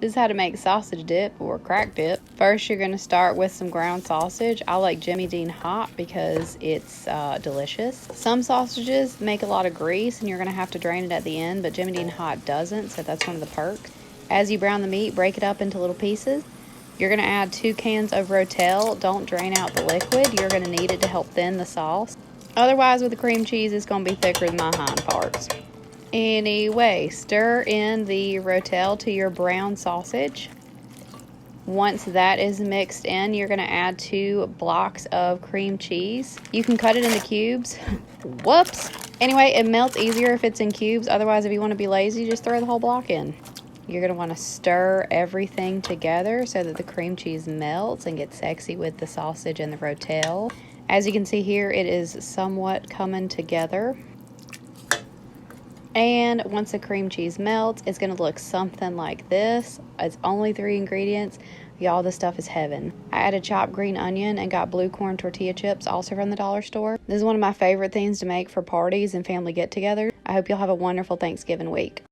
This is how to make sausage dip or crack dip. First, you're going to start with some ground sausage. I like Jimmy Dean hot because it's delicious. Some sausages make a lot of grease and you're going to have to drain it at the end, but Jimmy Dean hot doesn't, so that's one of the perks. As you brown the meat, break it up into little pieces. You're going to add 2 cans of Rotel. Don't drain out the liquid. You're going to need it to help thin the sauce. Otherwise, with the cream cheese, it's going to be thicker than my hind parts. Anyway, stir in the Rotel to your brown sausage. Once that is mixed in, you're going to add 2 blocks of cream cheese. You can cut it into cubes. Whoops! Anyway, it melts easier if it's in cubes. Otherwise, if you want to be lazy, just throw the whole block in. You're going to want to stir everything together so that the cream cheese melts and gets sexy with the sausage and the Rotel. As you can see here, it is somewhat coming together. And once the cream cheese melts, it's going to look something like this. It's only 3 ingredients. Y'all, this stuff is heaven. I added chopped green onion and got blue corn tortilla chips, also from the dollar store. This is one of my favorite things to make for parties and family get-togethers. I hope you'll have a wonderful Thanksgiving week.